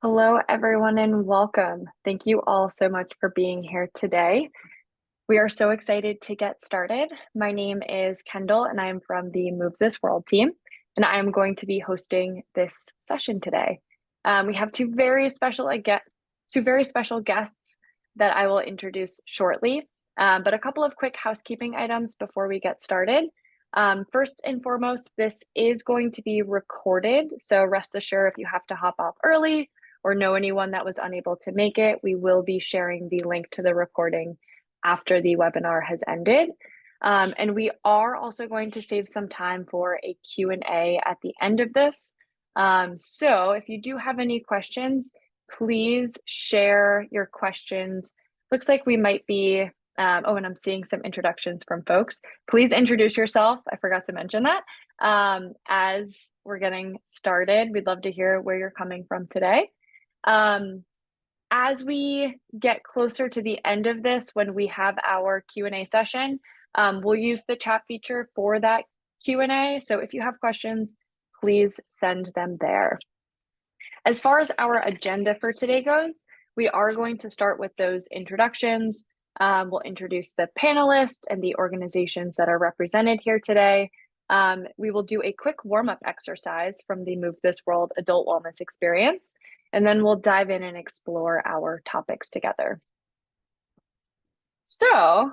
Hello, everyone, and welcome. Thank you all so much for being here today. We are so excited to get started. My name is Kendall, and I am from the Move This World team, and I am going to be hosting this session today. We have two very special guests that I will introduce shortly, but a couple of quick housekeeping items before we get started. First and foremost, this is going to be recorded, so rest assured if you have to hop off early or know anyone that was unable to make it, we will be sharing the link to the recording after the webinar has ended. And we are also going to save some time for a Q&A at the end of this. So if you do have any questions, please share your questions. Looks like we might be, and I'm seeing some introductions from folks. Please introduce yourself. I forgot to mention that. As we're getting started, we'd love to hear where you're coming from today. As we get closer to the end of this, when we have our Q&A session, we'll use the chat feature for that Q&A. So if you have questions, please send them there. As far as our agenda for today goes, we are going to start with those introductions. We'll introduce the panelists and the organizations that are represented here today. We will do a quick warm-up exercise from the Move This World Adult Wellness Experience, and then we'll dive in and explore our topics together. So,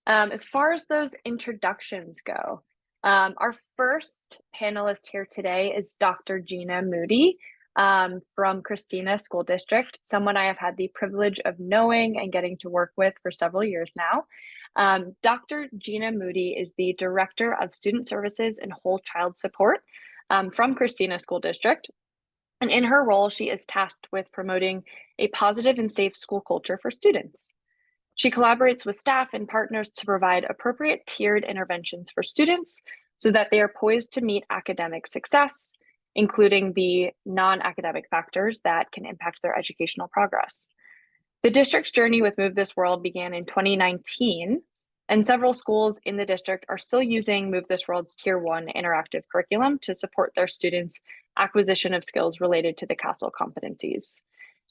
as far as those introductions go, our first panelist here today is Dr. Gina Moody from Christina School District, someone I have had the privilege of knowing and getting to work with for several years now. Dr. Gina Moody is the Director of Student Services and Whole Child Support from Christina School District. And in her role, she is tasked with promoting a positive and safe school culture for students. She collaborates with staff and partners to provide appropriate tiered interventions for students so that they are poised to meet academic success, including the non-academic factors that can impact their educational progress. The district's journey with Move This World began in 2019, and several schools in the district are still using Move This World's Tier 1 interactive curriculum to support their students' acquisition of skills related to the CASEL competencies.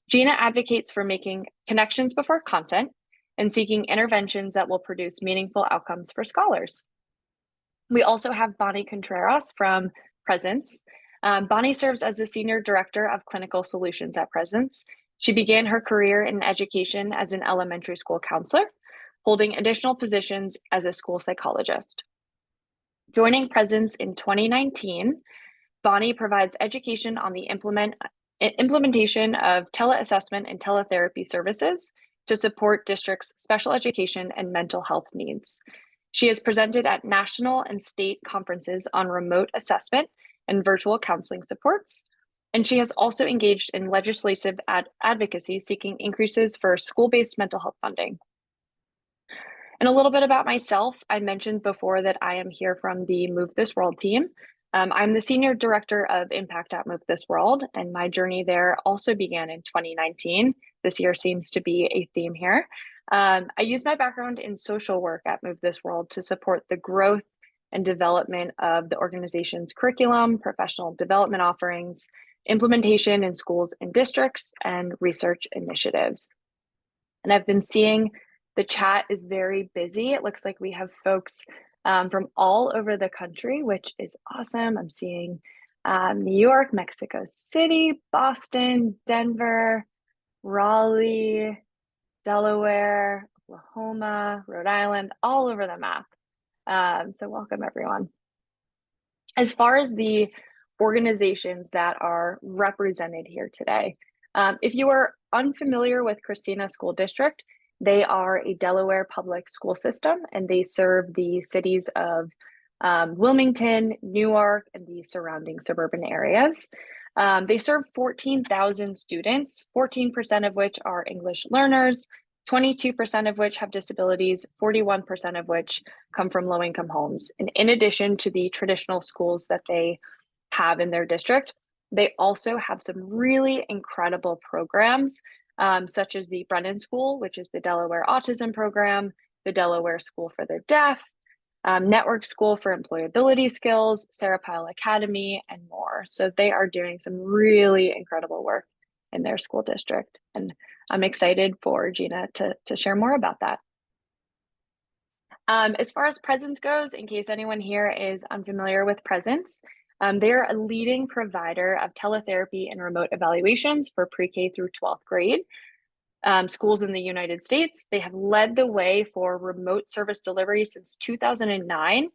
Gina advocates for making connections before content and seeking interventions that will produce meaningful outcomes for scholars. We also have Bonnie Contreras from Presence. Bonnie serves as the Senior Director of Clinical Solutions at Presence. She began her career in education as an elementary school counselor, holding additional positions as a school psychologist. Joining Presence in 2019, Bonnie provides education on the implementation of teleassessment and teletherapy services to support districts' special education and mental health needs. She has presented at national and state conferences on remote assessment and virtual counseling supports, and she has also engaged in legislative advocacy seeking increases for school-based mental health funding. And a little bit about myself, I mentioned before that I am here from the Move This World team. I'm the Senior Director of Impact at Move This World, and my journey there also began in 2019. This year seems to be a theme here. I use my background in social work at Move This World to support the growth and development of the organization's curriculum, professional development offerings, implementation in schools and districts, and research initiatives. And I've been seeing the chat is very busy. It looks like we have folks from all over the country, which is awesome. I'm seeing New York, Mexico City, Boston, Denver, Raleigh, Delaware, Oklahoma, Rhode Island, all over the map. So welcome, everyone. As far as the organizations that are represented here today, if you are unfamiliar with Christina School District, they are a Delaware public school system, and they serve the cities of Wilmington, Newark, and the surrounding suburban areas. They serve 14,000 students, 14% of which are English learners, 22% of which have disabilities, 41% of which come from low-income homes. And in addition to the traditional schools that they have in their district, they also have some really incredible programs, such as the Brennan School, which is the Delaware Autism Program, the Delaware School for the Deaf, Network School for Employability Skills, Sarah Pyle Academy, and more. So they are doing some really incredible work in their school district. And I'm excited for Gina to share more about that. As far as Presence goes, in case anyone here is unfamiliar with Presence, they're a leading provider of teletherapy and remote evaluations for pre-K through 12th grade schools in the United States. They have led the way for remote service delivery since 2009,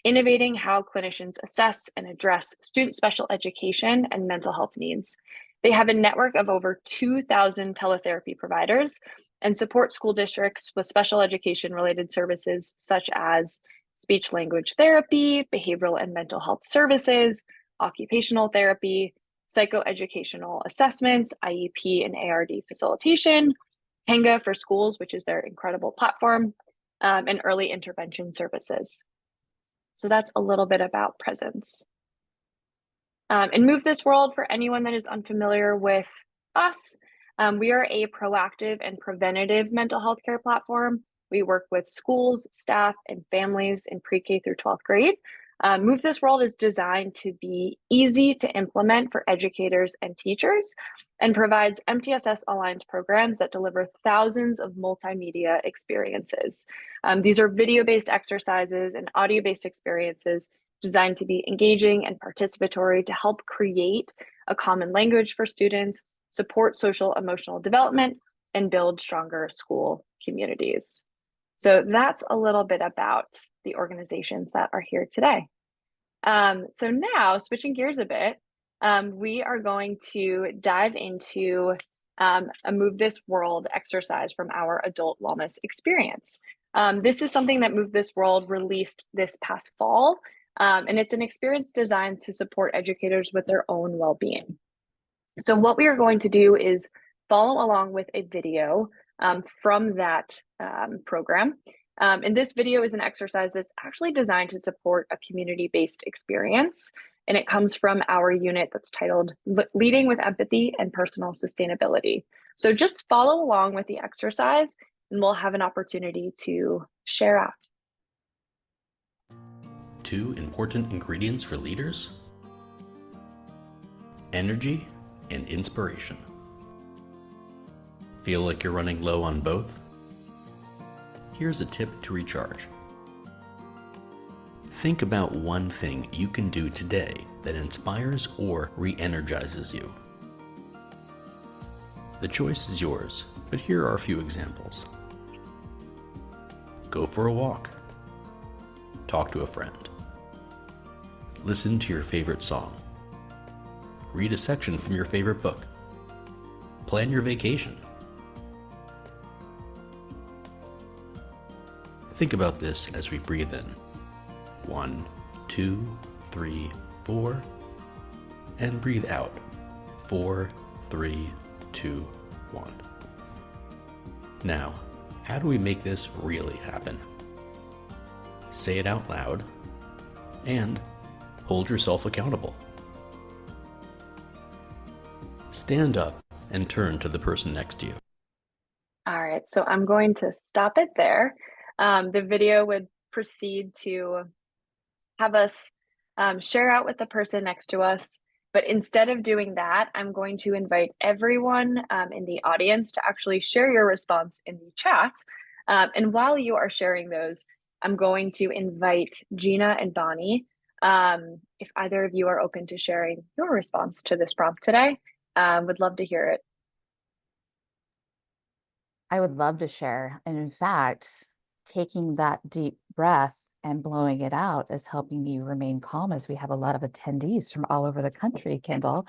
innovating how clinicians assess and address student special education and mental health needs. They have a network of over 2,000 teletherapy providers and support school districts with special education related services such as speech language therapy, behavioral and mental health services, occupational therapy, psychoeducational assessments, IEP and ARD facilitation, Hanga for schools, which is their incredible platform, and early intervention services. So that's a little bit about Presence. And Move This World, for anyone that is unfamiliar with us, we are a proactive and preventative mental health care platform. We work with schools, staff, and families in pre-K through 12th grade. Move This World is designed to be easy to implement for educators and teachers and provides MTSS aligned programs that deliver thousands of multimedia experiences. These are video-based exercises and audio-based experiences designed to be engaging and participatory to help create a common language for students, support social emotional development, and build stronger school communities. So that's a little bit about the organizations that are here today. So now, switching gears a bit, we are going to dive into a Move This World exercise from our adult wellness experience. This is something that Move This World released this past fall, and it's an experience designed to support educators with their own well-being. So what we are going to do is follow along with a video from that program. And this video is an exercise that's actually designed to support a community-based experience. And it comes from our unit that's titled Leading with Empathy and Personal Sustainability. So just follow along with the exercise and we'll have an opportunity to share out. 2 important ingredients for leaders: energy and inspiration. Feel like you're running low on both? Here's a tip to recharge. Think about one thing you can do today that inspires or re-energizes you. The choice is yours, but here are a few examples. Go for a walk. Talk to a friend. Listen to your favorite song. Read a section from your favorite book. Plan your vacation. Think about this as we breathe in. 1, 2, 3, 4. And breathe out. 4, 3, 2, 1. Now, how do we make this really happen? Say it out loud and hold yourself accountable. Stand up and turn to the person next to you. All right, so I'm going to stop it there. The video would proceed to have us share out with the person next to us. But instead of doing that, I'm going to invite everyone in the audience to actually share your response in the chat. And while you are sharing those, I'm going to invite Gina and Bonnie, if either of you are open to sharing your response to this prompt today. Would love to hear it. I would love to share. And in fact, taking that deep breath and blowing it out is helping me remain calm as we have a lot of attendees from all over the country, Kendall.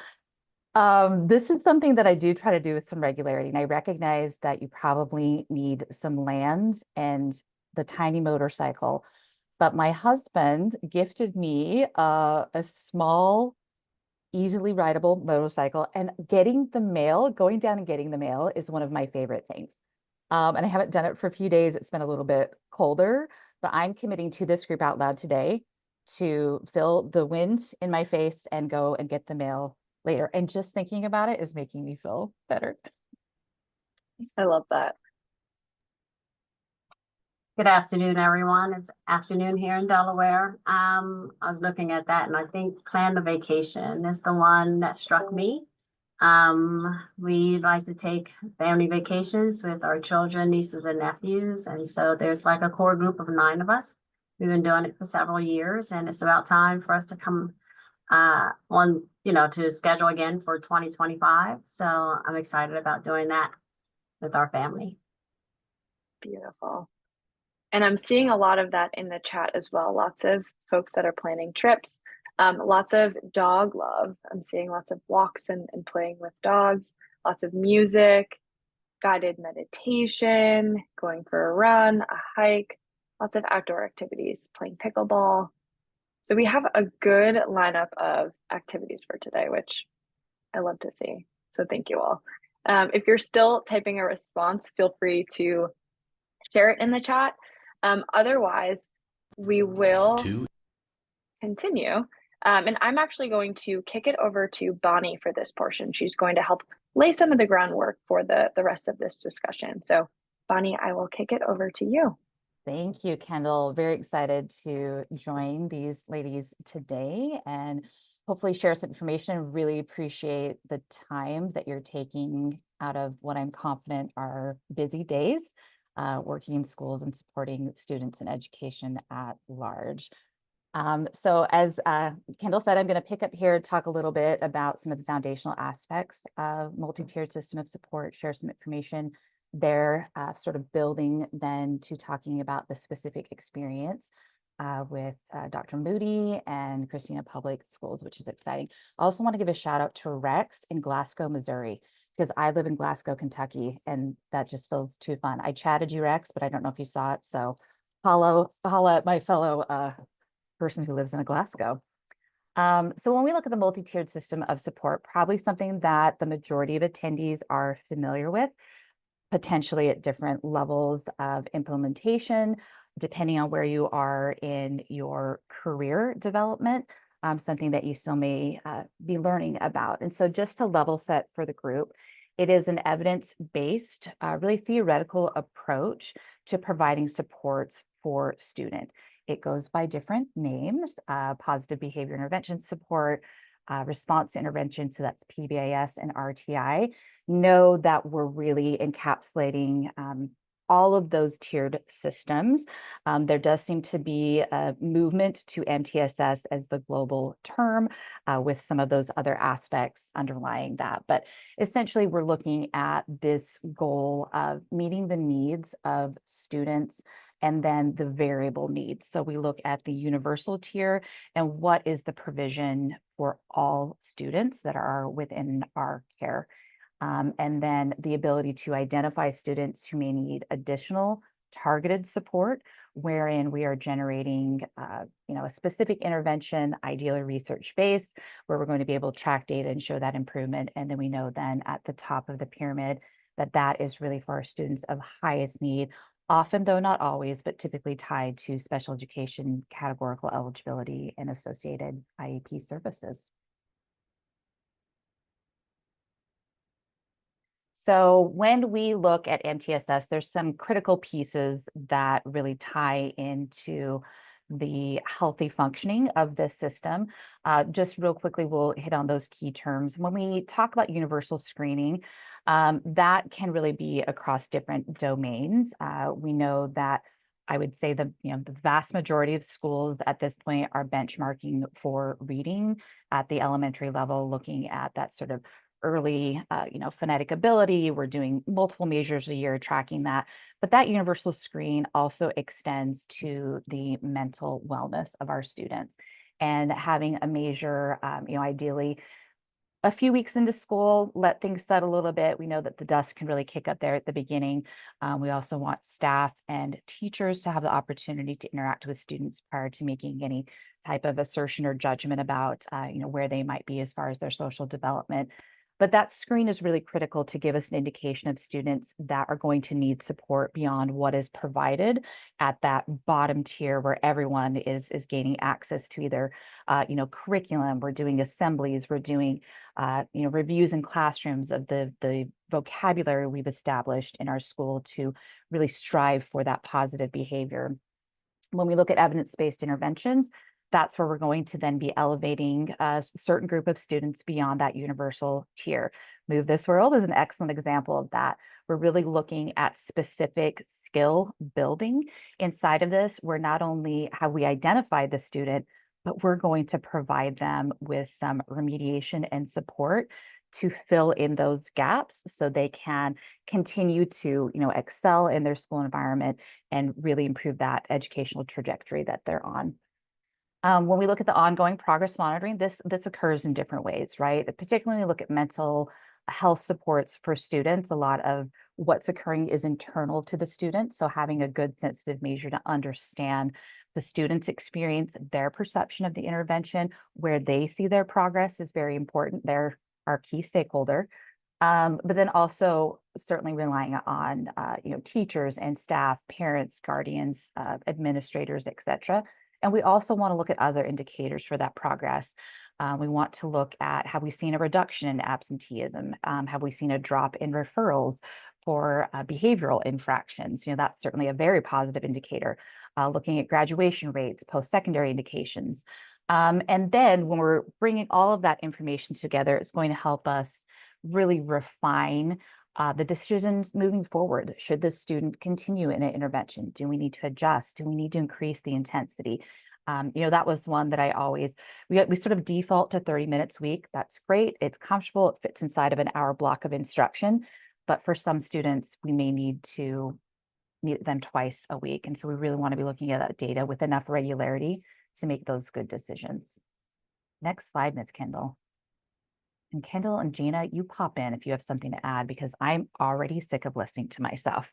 This is something that I do try to do with some regularity. And I recognize that you probably need some land and the tiny motorcycle. But my husband gifted me a small, easily rideable motorcycle, and getting the mail, going down and getting the mail is one of my favorite things. And I haven't done it for a few days. It's been a little bit colder, but I'm committing to this group out loud today to feel the wind in my face and go and get the mail later. And just thinking about it is making me feel better. I love that. Good afternoon, everyone. It's afternoon here in Delaware. I was looking at that and I think plan the vacation is the one that struck me. We like to take family vacations with our children, nieces and nephews. And so there's like a core group of 9 of us. We've been doing it for several years, and it's about time for us to come to schedule again for 2025. So I'm excited about doing that with our family. Beautiful. And I'm seeing a lot of that in the chat as well. Lots of folks that are planning trips, lots of dog love. I'm seeing lots of walks and playing with dogs, lots of music, guided meditation, going for a run, a hike, lots of outdoor activities, playing pickleball. So we have a good lineup of activities for today, which I love to see. So thank you all. If you're still typing a response, feel free to share it in the chat. Otherwise, we will continue. And I'm actually going to kick it over to Bonnie for this portion. She's going to help lay some of the groundwork for the rest of this discussion. So Bonnie, I will kick it over to you. Thank you, Kendall. Very excited to join these ladies today and hopefully share some information. Really appreciate the time that you're taking out of what I'm confident are busy days, working in schools and supporting students in education at large. So as Kendall said, I'm going to pick up here, talk a little bit about some of the foundational aspects of multi-tiered system of support, share some information there, sort of building then to talking about the specific experience with Dr. Moody and Christina Public Schools, which is exciting. I also want to give a shout out to Rex in Glasgow, Missouri, because I live in Glasgow, Kentucky, and that just feels too fun. I chatted you, Rex, but I don't know if you saw it. So holla at my fellow person who lives in Glasgow. So when we look at the multi-tiered system of support, probably something that the majority of attendees are familiar with, potentially at different levels of implementation, depending on where you are in your career development, something that you still may be learning about. And so just to level set for the group, it is an evidence-based, really theoretical approach to providing supports for students. It goes by different names, positive behavior intervention support, response to intervention, so that's PBIS and RTI. Know that we're really encapsulating all of those tiered systems. There does seem to be a movement to MTSS as the global term, with some of those other aspects underlying that. But essentially, we're looking at this goal of meeting the needs of students and then the variable needs. So we look at the universal tier and what is the provision for all students that are within our care. And then the ability to identify students who may need additional targeted support, wherein we are generating a specific intervention, ideally research-based, where we're going to be able to track data and show that improvement. And then we know then at the top of the pyramid that that is really for our students of highest need, often, though not always, but typically tied to special education categorical eligibility and associated IEP services. So when we look at MTSS, there's some critical pieces that really tie into the healthy functioning of this system. Just real quickly, we'll hit on those key terms. When we talk about universal screening, that can really be across different domains. We know that I would say the vast majority of schools at this point are benchmarking for reading at the elementary level, looking at that sort of early, phonetic ability. We're doing multiple measures a year tracking that, but that universal screen also extends to the mental wellness of our students, and having a measure, ideally a few weeks into school, let things settle a little bit. We know that the dust can really kick up there at the beginning. We also want staff and teachers to have the opportunity to interact with students prior to making any type of assertion or judgment about, where they might be as far as their social development. But that screen is really critical to give us an indication of students that are going to need support beyond what is provided at that bottom tier, where everyone is gaining access to either, curriculum. We're doing assemblies. We're doing, reviews in classrooms of the vocabulary we've established in our school to really strive for that positive behavior. When we look at evidence-based interventions, that's where we're going to then be elevating a certain group of students beyond that universal tier. Move This World is an excellent example of that. We're really looking at specific skill building inside of this, where not only have we identified the student, but we're going to provide them with some remediation and support to fill in those gaps so they can continue to, excel in their school environment and really improve that educational trajectory that they're on. When we look at the ongoing progress monitoring, this occurs in different ways, right? Particularly when we look at mental health supports for students, a lot of what's occurring is internal to the student. So having a good sensitive measure to understand the student's experience, their perception of the intervention, where they see their progress is very important. They're our key stakeholder. But then also certainly relying on teachers and staff, parents, guardians, administrators, et cetera. And we also want to look at other indicators for that progress. We want to look at, have we seen a reduction in absenteeism? Have we seen a drop in referrals for behavioral infractions? That's certainly a very positive indicator. Looking at graduation rates, post-secondary indications. And then when we're bringing all of that information together, it's going to help us really refine the decisions moving forward. Should the student continue in an intervention? Do we need to adjust? Do we need to increase the intensity? That was one that I always, we sort of default to 30 minutes a week. That's great. It's comfortable. It fits inside of an hour block of instruction. But for some students, we may need to meet them twice a week. And so we really want to be looking at that data with enough regularity to make those good decisions. Next slide, Ms. Kendall. And Kendall and Gina, you pop in if you have something to add, because I'm already sick of listening to myself.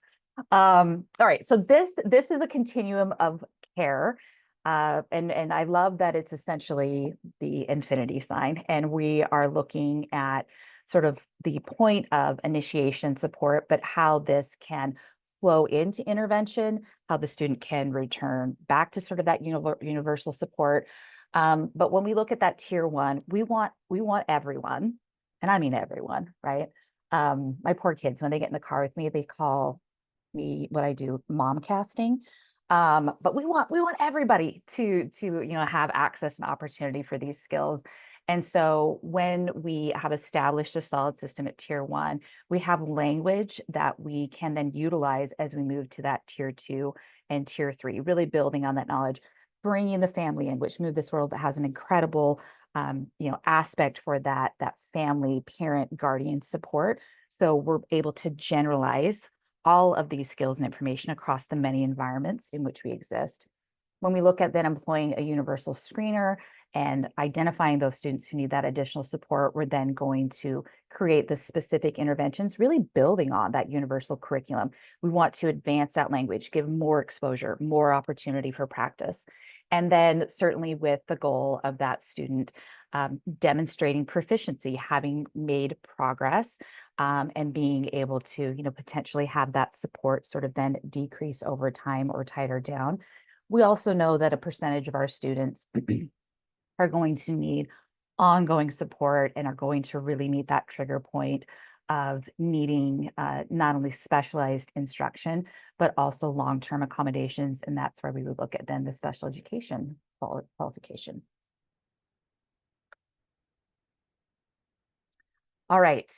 All right, so this is a continuum of care. And I love that it's essentially the infinity sign. And we are looking at sort of the point of initiation support, but how this can flow into intervention, how the student can return back to sort of that universal support. But when we look at that tier one, we want everyone, and I mean everyone, right? My poor kids, when they get in the car with me, they call me what I do mom casting. But we want everybody to have access and opportunity for these skills. And so when we have established a solid system at tier one, we have language that we can then utilize as we move to that tier two and tier three, really building on that knowledge, bringing the family in, which Move This World has an incredible aspect for that family, parent, guardian support. So we're able to generalize all of these skills and information across the many environments in which we exist. When we look at then employing a universal screener and identifying those students who need that additional support, we're then going to create the specific interventions, really building on that universal curriculum. We want to advance that language, give more exposure, more opportunity for practice. And then certainly with the goal of that student demonstrating proficiency, having made progress, and being able to, potentially have that support sort of then decrease over time or tighter down. We also know that a percentage of our students are going to need ongoing support and are going to really meet that trigger point of needing not only specialized instruction, but also long-term accommodations. And that's where we would look at then the special education qualification. All right.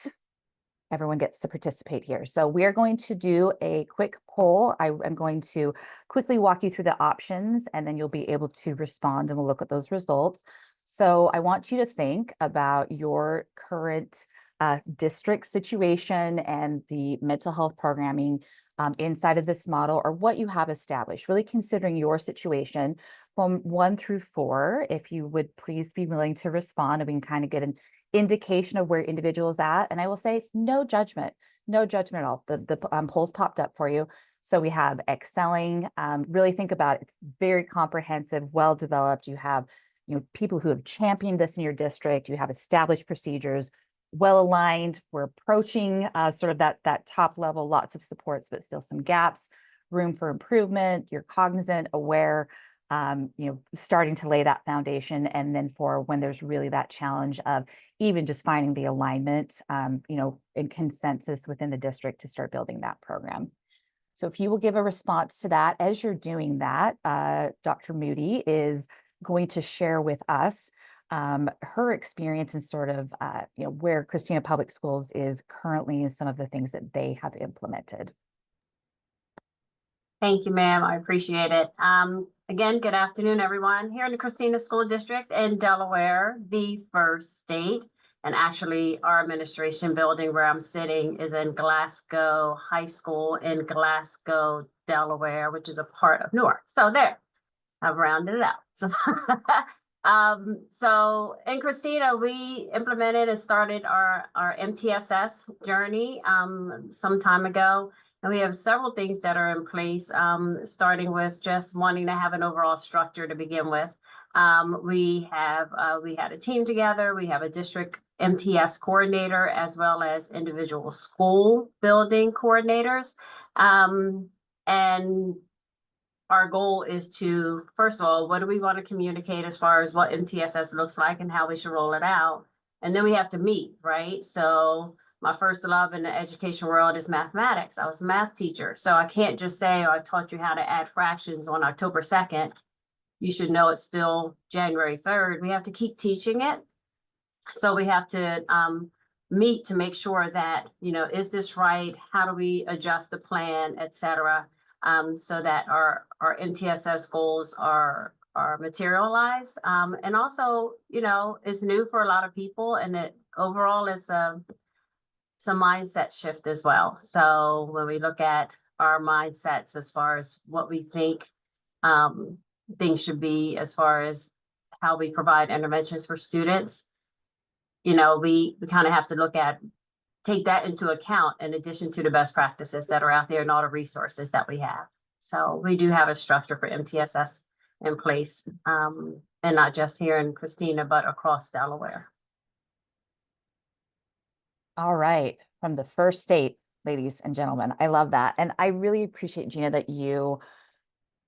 Everyone gets to participate here. So we are going to do a quick poll. I'm going to quickly walk you through the options, and then you'll be able to respond, and we'll look at those results. So I want you to think about your current district situation and the mental health programming inside of this model, or what you have established, really considering your situation from 1 through 4. If you would please be willing to respond, and we can kind of get an indication of where individuals at. And I will say no judgment at all. The polls popped up for you. So we have excelling, really think about it. It's very comprehensive, well-developed. You have, people who have championed this in your district. You have established procedures, well-aligned. We're approaching sort of that top level, lots of supports, but still some gaps, room for improvement. You're cognizant, aware, starting to lay that foundation. And then for when there's really that challenge of even just finding the alignment, in consensus within the district to start building that program. So if you will give a response to that, as you're doing that, Dr. Moody is going to share with us her experience and sort of where Christina Public Schools is currently and some of the things that they have implemented. Thank you, ma'am. I appreciate it. Again, good afternoon, everyone. Here in the Christina School District in Delaware, the first state, and actually our administration building where I'm sitting is in Glasgow High School in Glasgow, Delaware, which is a part of Newark. So there, I've rounded it out. So in Christina, we implemented and started our MTSS journey some time ago. And we have several things that are in place, starting with just wanting to have an overall structure to begin with. We had a team together. We have a district MTS coordinator as well as individual school building coordinators. And our goal is to, first of all, what do we want to communicate as far as what MTSS looks like and how we should roll it out? And then we have to meet, right? So my first love in the education world is mathematics. I was a math teacher. So I can't just say, oh, I taught you how to add fractions on October 2nd. You should know it's still January 3rd. We have to keep teaching it. So we have to meet to make sure that, is this right? How do we adjust the plan, et cetera, so that our MTSS goals are materialized. And also, it's new for a lot of people, and it overall is some mindset shift as well. So when we look at our mindsets as far as what we think things should be, as far as how we provide interventions for students, we kind of have to take that into account in addition to the best practices that are out there and all the resources that we have. So we do have a structure for MTSS in place, and not just here in Christina, but across Delaware. All right, from the first state, ladies and gentlemen, I love that. And I really appreciate, Gina, that you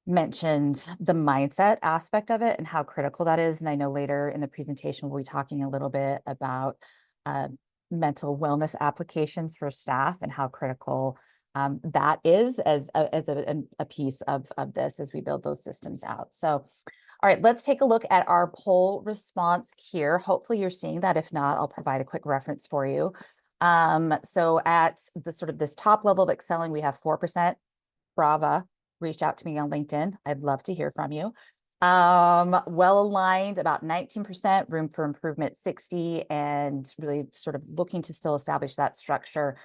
mentioned the mindset aspect of it and how critical that is. And I know later in the presentation, we'll be talking a little bit about mental wellness applications for staff and how critical that is as a piece of this as we build those systems out. So, all right, let's take a look at our poll response here. Hopefully you're seeing that. If not, I'll provide a quick reference for you. So at the sort of this top level of excelling, we have 4%. Brava, reach out to me on LinkedIn. I'd love to hear from you. Well aligned, about 19%, room for improvement, 60, and really sort of looking to still establish that structure,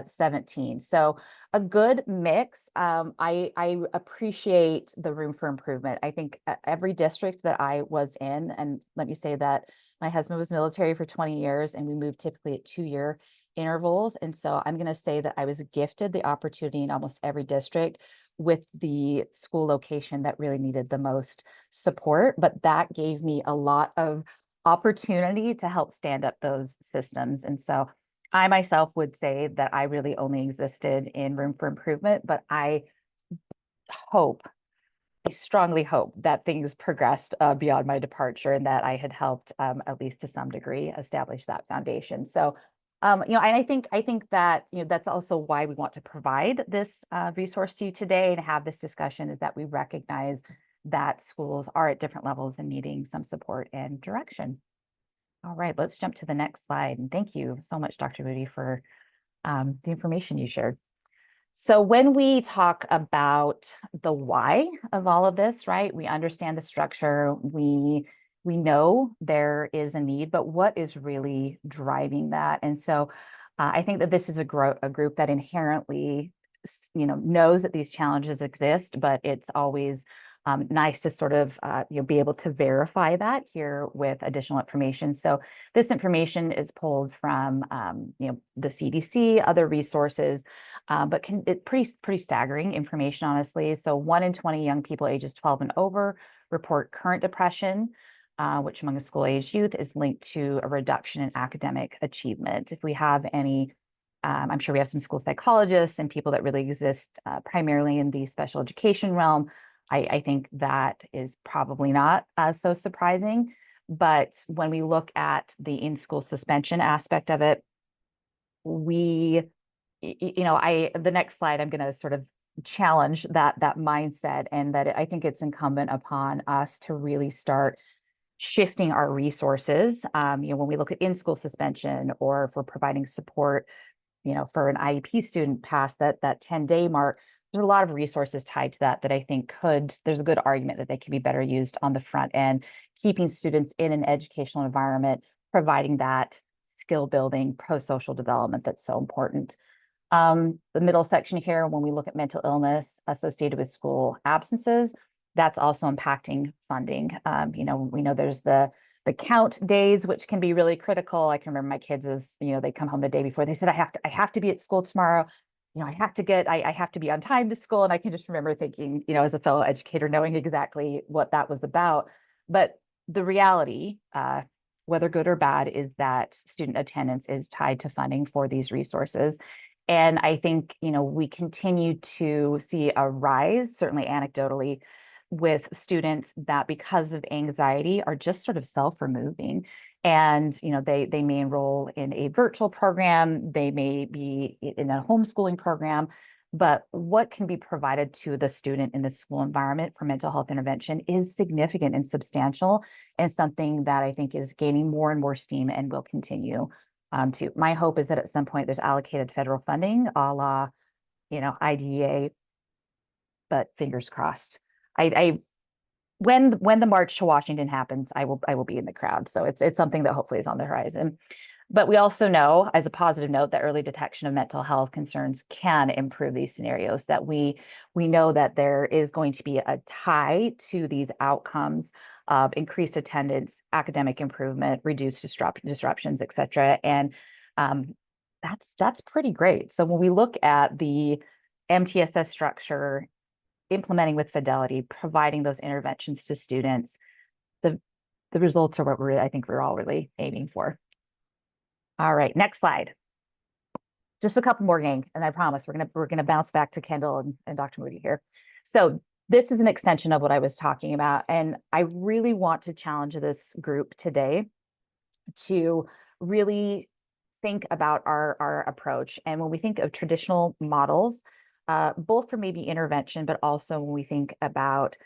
17. So a good mix. I appreciate the room for improvement. I think every district that I was in, and let me say that my husband was military for 20 years and we moved typically at 2-year intervals. And so I'm going to say that I was gifted the opportunity in almost every district with the school location that really needed the most support, but that gave me a lot of opportunity to help stand up those systems. And so I myself would say that I really only existed in room for improvement, but I strongly hope that things progressed beyond my departure and that I had helped at least to some degree establish that foundation. So and I think that, that's also why we want to provide this resource to you today and have this discussion, is that we recognize that schools are at different levels and needing some support and direction. All right, let's jump to the next slide. And thank you so much, Dr. Moody, for the information you shared. So when we talk about the why of all of this, right, we understand the structure, we know there is a need, but what is really driving that? And so I think that this is a group that inherently, knows that these challenges exist, but it's always nice to sort of be able to verify that here with additional information. So this information is pulled from the CDC, other resources, but it's pretty staggering information, honestly. So 1 in 20 young people ages 12 and over report current depression, which among the school-aged youth is linked to a reduction in academic achievement. If we have any, I'm sure we have some school psychologists and people that really exist primarily in the special education realm. I think that is probably not so surprising. But when we look at the in-school suspension aspect of it, the next slide, I'm going to sort of challenge that mindset, and that I think it's incumbent upon us to really start shifting our resources. When we look at in-school suspension, or if we're providing support, for an IEP student past that 10-day mark, there's a lot of resources tied to that I think there's a good argument that they can be better used on the front end, keeping students in an educational environment, providing that skill building, pro-social development that's so important. The middle section here, when we look at mental illness associated with school absences, that's also impacting funding. We know there's the count days, which can be really critical. I can remember my kids as, they come home the day before, they said, I have to be at school tomorrow. I have to be on time to school. And I can just remember thinking, as a fellow educator, knowing exactly what that was about. But the reality, whether good or bad, is that student attendance is tied to funding for these resources. And I think, we continue to see a rise, certainly anecdotally, with students that, because of anxiety, are just sort of self-removing. And, they may enroll in a virtual program, they may be in a homeschooling program, but what can be provided to the student in the school environment for mental health intervention is significant and substantial, and something that I think is gaining more and more steam and will continue to. My hope is that at some point there's allocated federal funding, a la, IDEA, but fingers crossed. When the march to Washington happens, I will be in the crowd. So it's something that hopefully is on the horizon. But we also know, as a positive note, that early detection of mental health concerns can improve these scenarios, that we know that there is going to be a tie to these outcomes of increased attendance, academic improvement, reduced disruptions, et cetera. And that's pretty great. So when we look at the MTSS structure, implementing with fidelity, providing those interventions to students, the results are what I think we're all really aiming for. All right, next slide. Just a couple more, gang, and I promise we're gonna bounce back to Kendall and Dr. Moody here. So this is an extension of what I was talking about, and I really want to challenge this group today to really think about our approach. And when we think of traditional models, both for maybe intervention, but also when we think about,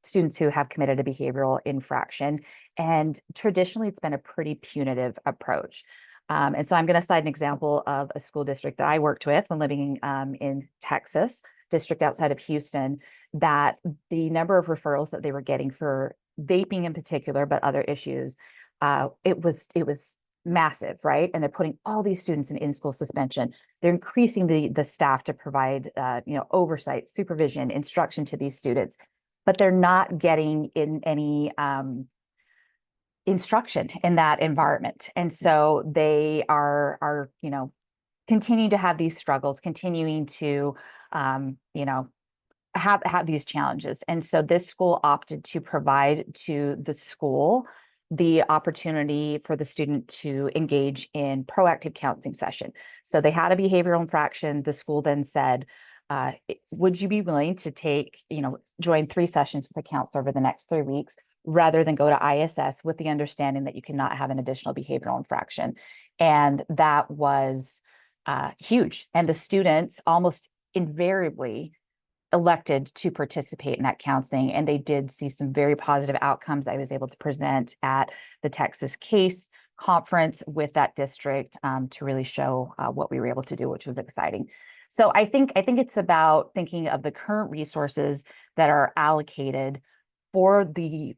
students who have committed a behavioral infraction, and traditionally it's been a pretty punitive approach. And so I'm going to cite an example of a school district that I worked with when living in Texas, district outside of Houston, that the number of referrals that they were getting for vaping in particular, but other issues, it was massive, right? And they're putting all these students in in-school suspension. They're increasing the staff to provide, oversight, supervision, instruction to these students, but they're not getting in any instruction in that environment. And so they are continuing to have these struggles, continuing to, have these challenges. And so this school opted to provide to the school the opportunity for the student to engage in proactive counseling session. So they had a behavioral infraction. The school then said, would you be willing to join 3 sessions with a counselor over the next 3 weeks, rather than go to ISS with the understanding that you cannot have an additional behavioral infraction? And that was huge. And the students almost invariably elected to participate in that counseling, and they did see some very positive outcomes. I was able to present at the Texas Case conference with that district to really show what we were able to do, which was exciting. So I think it's about thinking of the current resources that are allocated for the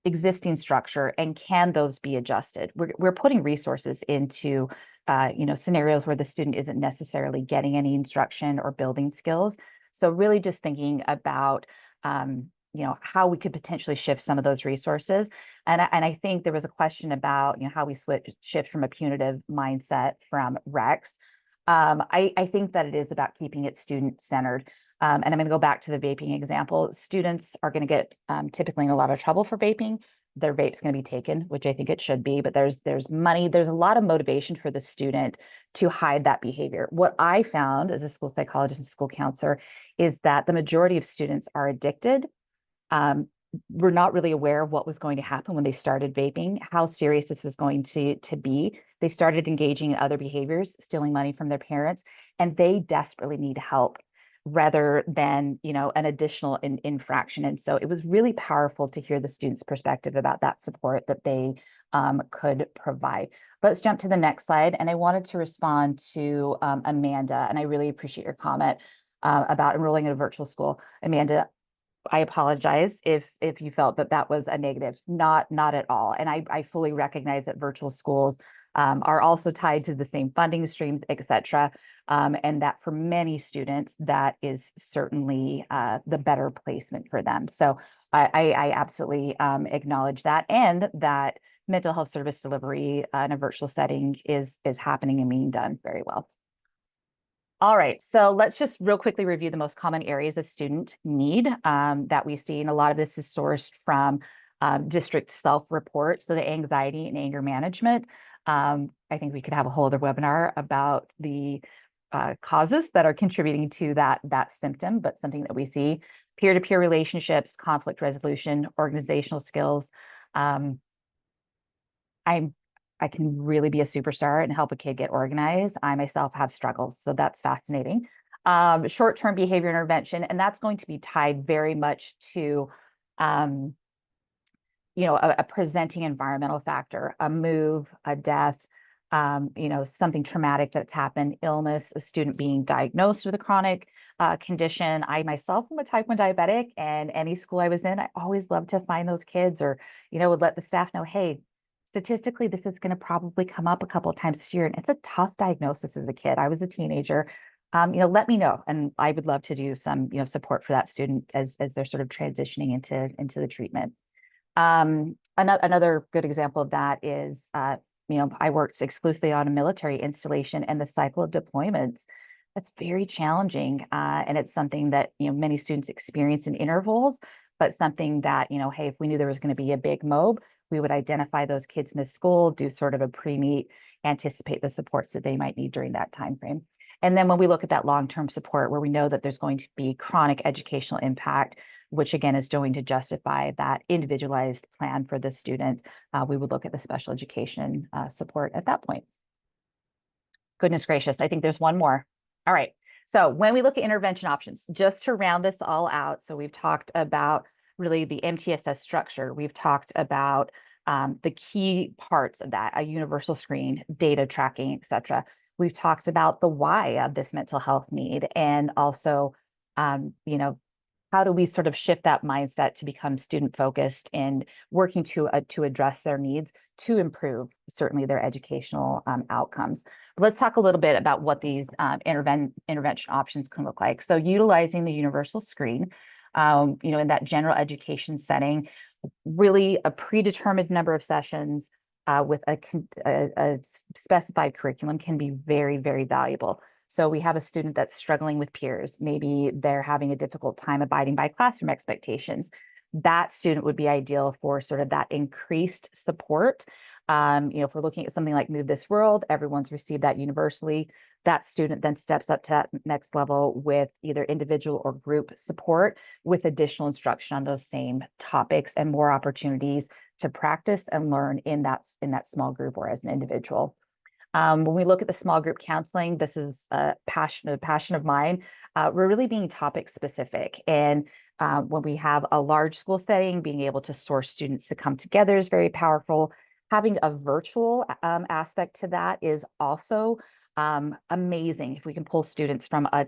existing structure, and can those be adjusted? We're putting resources into scenarios where the student isn't necessarily getting any instruction or building skills. So really just thinking about, how we could potentially shift some of those resources. And I think there was a question about, how we shift from a punitive mindset from Rex. I think that it is about keeping it student-centered. And I'm going to go back to the vaping example. Students are going to get typically in a lot of trouble for vaping. Their vape's going to be taken, which I think it should be, but there's money, there's a lot of motivation for the student to hide that behavior. What I found as a school psychologist and school counselor is that the majority of students are addicted. We're not really aware of what was going to happen when they started vaping, how serious this was going to be. They started engaging in other behaviors, stealing money from their parents, and they desperately need help. rather than, an additional infraction. And so it was really powerful to hear the students' perspective about that support that they could provide. Let's jump to the next slide. And I wanted to respond to Amanda, and I really appreciate your comment about enrolling in a virtual school. Amanda, I apologize if you felt that that was a negative. Not at all. And I fully recognize that virtual schools are also tied to the same funding streams, et cetera. And that for many students, that is certainly the better placement for them. So I absolutely acknowledge that, and that mental health service delivery in a virtual setting is happening and being done very well. All right, so let's just real quickly review the most common areas of student need that we see. And a lot of this is sourced from district self-report. So the anxiety and anger management. I think we could have a whole other webinar about the causes that are contributing to that symptom, but something that we see: peer-to-peer relationships, conflict resolution, organizational skills. I can really be a superstar and help a kid get organized. I myself have struggles, so that's fascinating. Short-term behavior intervention, and that's going to be tied very much to, a presenting environmental factor, a move, a death, something traumatic that's happened, illness, a student being diagnosed with a chronic condition. I myself am a type 1 diabetic, and any school I was in, I always loved to find those kids, or, would let the staff know, hey, statistically, this is going to probably come up a couple of times this year. And it's a tough diagnosis as a kid. I was a teenager. Let me know. And I would love to do some, support for that student as they're sort of transitioning into the treatment. Another good example of that is, I worked exclusively on a military installation, and the cycle of deployments, that's very challenging. And it's something that, many students experience in intervals, but something that, hey, if we knew there was going to be a big MOB, we would identify those kids in the school, do sort of a pre-meet, anticipate the supports that they might need during that time frame. And then when we look at that long-term support, where we know that there's going to be chronic educational impact, which again is going to justify that individualized plan for the student, we would look at the special education support at that point. Goodness gracious, I think there's one more. All right, so when we look at intervention options, just to round this all out, so we've talked about really the MTSS structure. We've talked about the key parts of that: a universal screen, data tracking, et cetera. We've talked about the why of this mental health need, and also, how do we sort of shift that mindset to become student focused and working to address their needs to improve certainly their educational outcomes. But let's talk a little bit about what these intervention options can look like. So utilizing the universal screen, in that general education setting, really a predetermined number of sessions with a specified curriculum can be very, very valuable. So we have a student that's struggling with peers. Maybe they're having a difficult time abiding by classroom expectations. That student would be ideal for sort of that increased support. If we're looking at something like Move This World, everyone's received that universally. That student then steps up to that next level with either individual or group support, with additional instruction on those same topics and more opportunities to practice and learn in that small group or as an individual. When we look at the small group counseling, this is a passion of mine. We're really being topic specific. And when we have a large school setting, being able to source students to come together is very powerful. Having a virtual aspect to that is also amazing. If we can pull students from a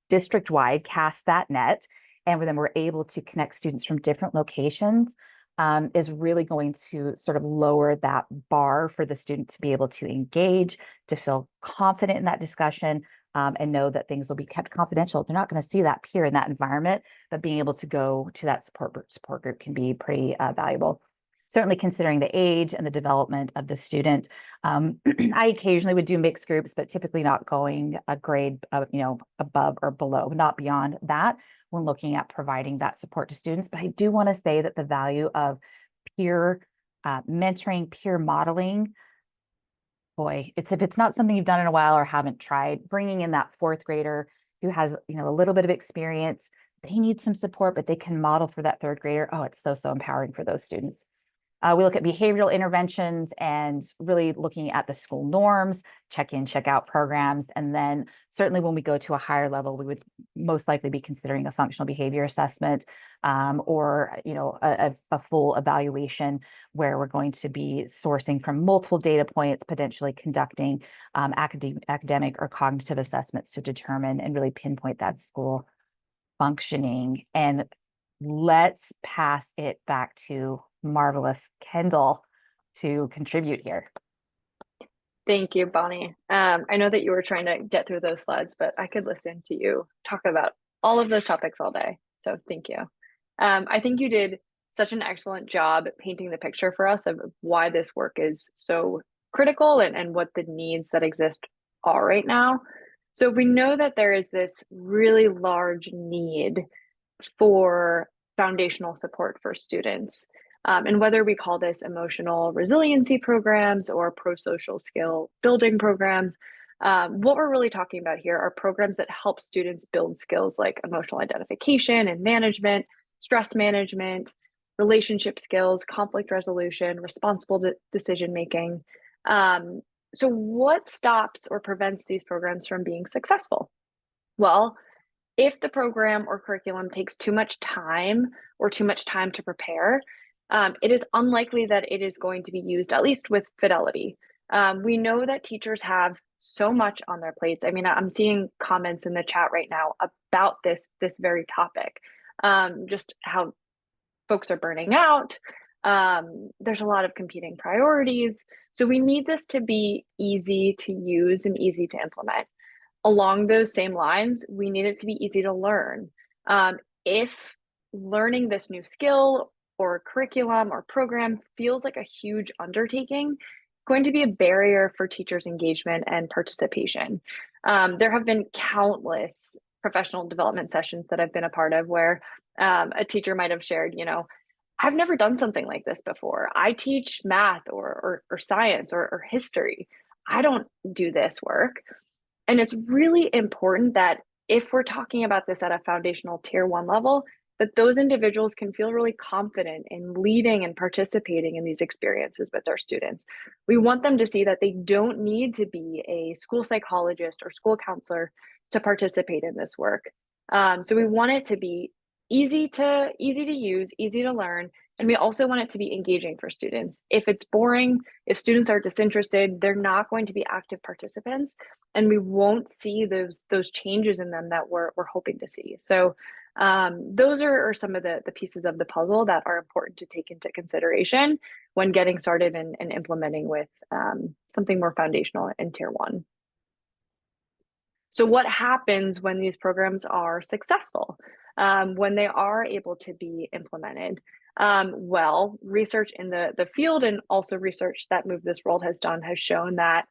district-wide, cast that net, and then we're able to connect students from different locations, is really going to sort of lower that bar for the student to be able to engage, to feel confident in that discussion, and know that things will be kept confidential. They're not going to see that peer in that environment, but being able to go to that support group can be pretty valuable. Certainly considering the age and the development of the student. I occasionally would do mixed groups, but typically not going a grade above or below, not beyond that, when looking at providing that support to students. But I do want to say that the value of peer mentoring, peer modeling, boy, if it's not something you've done in a while or haven't tried, bringing in that fourth grader who has a little bit of experience, they need some support, but they can model for that third grader. Oh, it's so empowering for those students. We look at behavioral interventions and really looking at the school norms, check in, check out programs. And then certainly when we go to a higher level, we would most likely be considering a functional behavior assessment or, a full evaluation where we're going to be sourcing from multiple data points, potentially conducting academic or cognitive assessments to determine and really pinpoint that school functioning. And let's pass it back to marvelous Kendall to contribute here. Thank you, Bonnie. I know that you were trying to get through those slides, but I could listen to you talk about all of those topics all day. So thank you. I think you did such an excellent job painting the picture for us of why this work is so critical and what the needs that exist are right now. So we know that there is this really large need for foundational support for students. And whether we call this emotional resiliency programs or pro-social skill building programs, what we're really talking about here are programs that help students build skills like emotional identification and management, stress management, relationship skills, conflict resolution, responsible decision making. So what stops or prevents these programs from being successful? Well, if the program or curriculum takes too much time or too much time to prepare, it is unlikely that it is going to be used, at least with fidelity. We know that teachers have so much on their plates. I mean, I'm seeing comments in the chat right now about this very topic, just how folks are burning out. There's a lot of competing priorities. So we need this to be easy to use and easy to implement. Along those same lines, we need it to be easy to learn. If learning this new skill or curriculum or program feels like a huge undertaking, it's going to be a barrier for teachers' engagement and participation. There have been countless professional development sessions that I've been a part of where a teacher might have shared, I've never done something like this before. I teach math or science or history. I don't do this work. And it's really important that if we're talking about this at a foundational tier 1 level, that those individuals can feel really confident in leading and participating in these experiences with their students. We want them to see that they don't need to be a school psychologist or school counselor to participate in this work. So we want it to be easy to use, easy to learn, and we also want it to be engaging for students. If it's boring, if students are disinterested, they're not going to be active participants, and we won't see those changes in them that we're hoping to see. So those are some of the pieces of the puzzle that are important to take into consideration when getting started and implementing with something more foundational in tier 1. So what happens when these programs are successful, when they are able to be implemented? Well, research in the field and also research that Move This World has done has shown that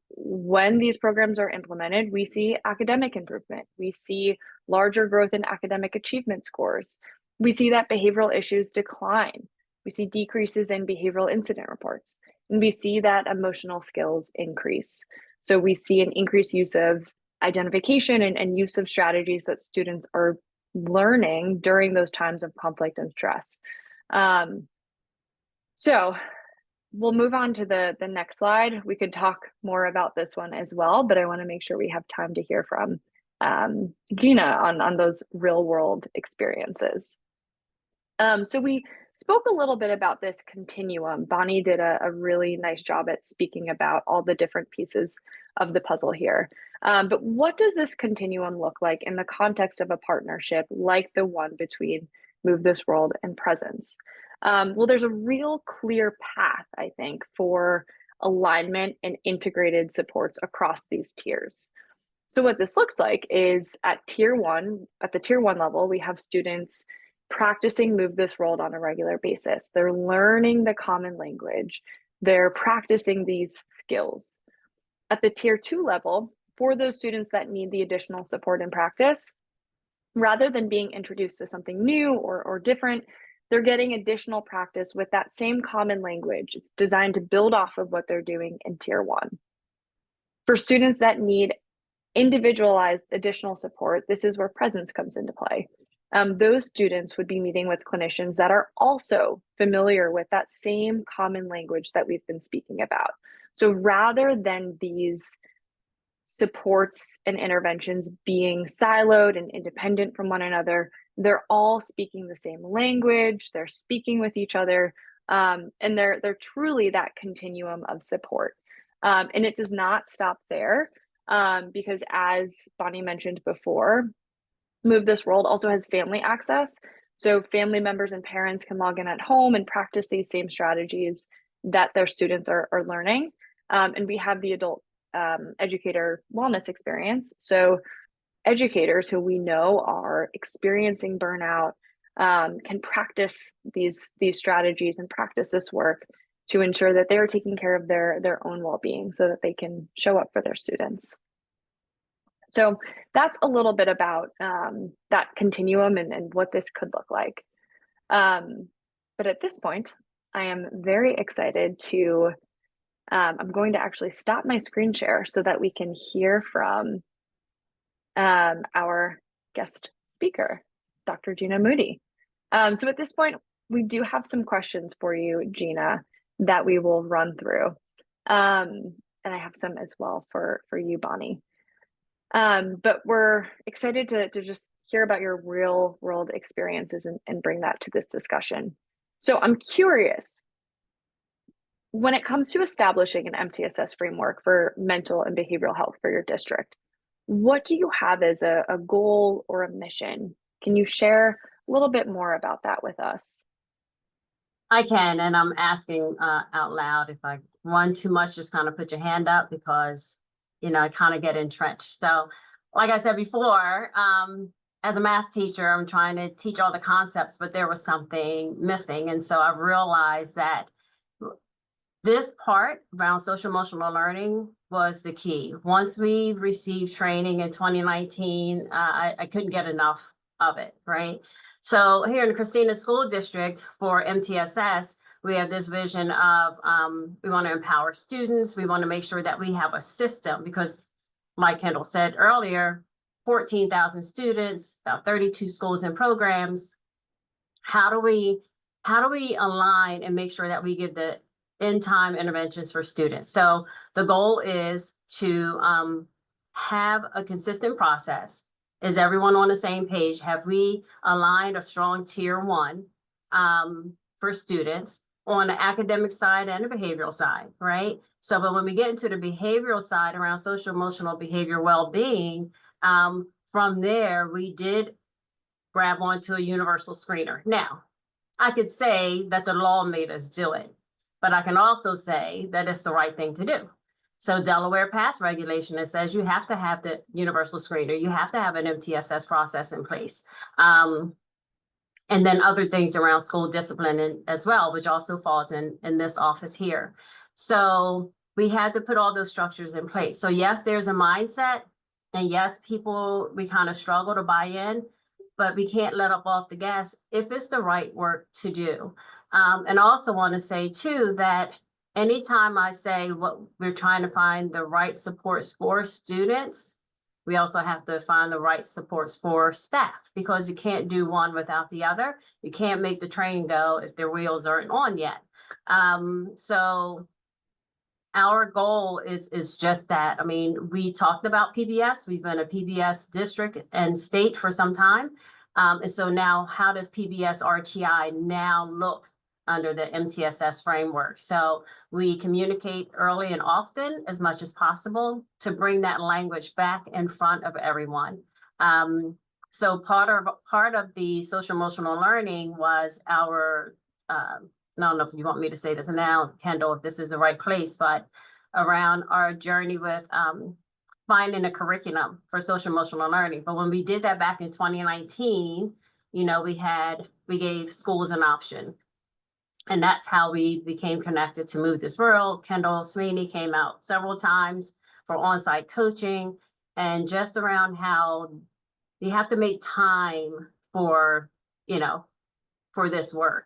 when these programs are implemented, we see academic improvement. We see larger growth in academic achievement scores. We see that behavioral issues decline. We see decreases in behavioral incident reports. And we see that emotional skills increase. So we see an increased use of identification and use of strategies that students are learning during those times of conflict and stress. So we'll move on to the next slide. We could talk more about this one as well, but I want to make sure we have time to hear from Gina on those real world experiences. So we spoke a little bit about this continuum. Bonnie did a really nice job at speaking about all the different pieces of the puzzle here. But what does this continuum look like in the context of a partnership like the one between Move This World and Presence? Well, there's a real clear path, I think, for alignment and integrated supports across these tiers. So what this looks like is at the tier 1 level, we have students practicing Move This World on a regular basis. They're learning the common language. They're practicing these skills. At the tier 2 level, for those students that need the additional support and practice, rather than being introduced to something new or different, they're getting additional practice with that same common language. It's designed to build off of what they're doing in tier 1. For students that need individualized additional support, this is where Presence comes into play. those students would be meeting with clinicians that are also familiar with that same common language that we've been speaking about. So rather than these supports and interventions being siloed and independent from one another, they're all speaking the same language, they're speaking with each other, and they're truly that continuum of support. And it does not stop there, because as Bonnie mentioned before, Move This World also has family access. So family members and parents can log in at home and practice these same strategies that their students are learning. And we have the adult educator wellness experience. So educators who we know are experiencing burnout can practice these strategies and practice this work to ensure that they are taking care of their own well-being so that they can show up for their students. So that's a little bit about that continuum and what this could look like. But at this point, I am very excited to, I'm going to actually stop my screen share so that we can hear from our guest speaker, Dr. Gina Moody. So at this point, we do have some questions for you, Gina, that we will run through. And I have some as well for you, Bonnie. But we're excited to just hear about your real world experiences and bring that to this discussion. So I'm curious, when it comes to establishing an MTSS framework for mental and behavioral health for your district, what do you have as a goal or a mission? Can you share a little bit more about that with us? I can, and I'm asking out loud. If I run too much, just kind of put your hand up, because, I kind of get entrenched. So like I said before, as a math teacher, I'm trying to teach all the concepts, but there was something missing. And so I realized that this part around social emotional learning was the key. Once we received training in 2019, I couldn't get enough of it, right? So here in the Christina School District for MTSS, we have this vision of we want to empower students. We want to make sure that we have a system, because like Kendall said earlier, 14,000 students, about 32 schools and programs. How do we align and make sure that we give the in-time interventions for students? So the goal is to have a consistent process. Is everyone on the same page? Have we aligned a strong tier 1 for students on the academic side and the behavioral side, right? So, but when we get into the behavioral side around social emotional behavior well-being, from there, we did grab onto a universal screener. Now, I could say that the law made us do it, but I can also say that it's the right thing to do. So Delaware passed regulation that says you have to have the universal screener. You have to have an MTSS process in place. And then other things around school discipline as well, which also falls in this office here. So we had to put all those structures in place. So yes, there's a mindset, and yes, we kind of struggle to buy in, but we can't let up off the gas if it's the right work to do. And I also want to say too, that anytime I say what we're trying to find the right supports for students, we also have to find the right supports for staff, because you can't do one without the other. You can't make the train go if their wheels aren't on yet. So our goal is just that. I mean, we talked about PBS. We've been a PBS district and state for some time. And so now, how does PBS RTI now look under the MTSS framework? So we communicate early and often as much as possible to bring that language back in front of everyone. So part of the social emotional learning was our, I don't know if you want me to say this now, Kendall, if this is the right place, but around our journey with finding a curriculum for social emotional learning. But when we did that back in 2019, we gave schools an option. And that's how we became connected to Move This World. Kendall, Sweeney came out several times for on-site coaching, and just around how you have to make time for this work.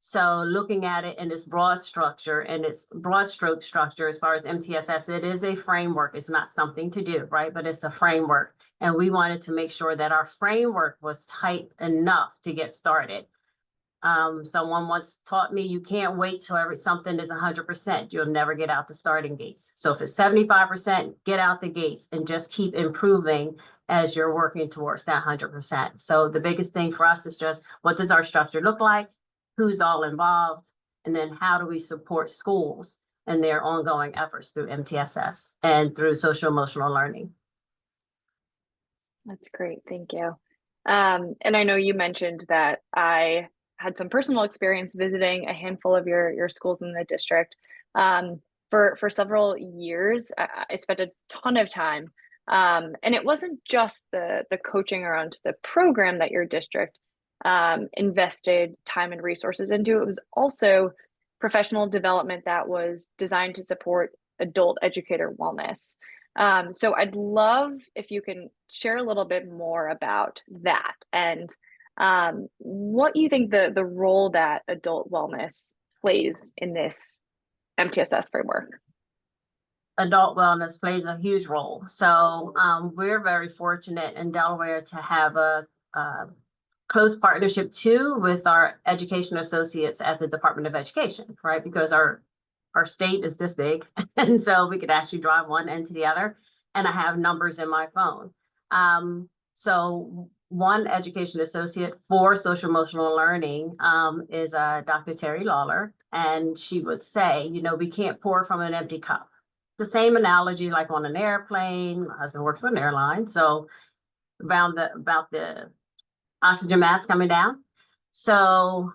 So looking at it in its broad structure and its broad stroke structure as far as MTSS, it is a framework. It's not something to do, right? But it's a framework. And we wanted to make sure that our framework was tight enough to get started. Someone once taught me you can't wait till something is 100%. You'll never get out the starting gates. So if it's 75%, get out the gates and just keep improving as you're working towards that 100%. So the biggest thing for us is just, what does our structure look like? Who's all involved? And then how do we support schools and their ongoing efforts through MTSS and through social emotional learning? That's great. Thank you. And I know you mentioned that I had some personal experience visiting a handful of your schools in the district. For several years, I spent a ton of time. And it wasn't just the coaching around the program that your district invested time and resources into. It was also professional development that was designed to support adult educator wellness. So I'd love if you can share a little bit more about that and what you think the role that adult wellness plays in this MTSS framework. Adult wellness plays a huge role. So we're very fortunate in Delaware to have a close partnership too with our education associates at the Department of Education, right? Because our state is this big, and so we could actually drive one end to the other. And I have numbers in my phone. So one education associate for social emotional learning is Dr. Terry Lawler, and she would say, you know, we can't pour from an empty cup. The same analogy like on an airplane. My husband works for an airline, so about the oxygen mask coming down. So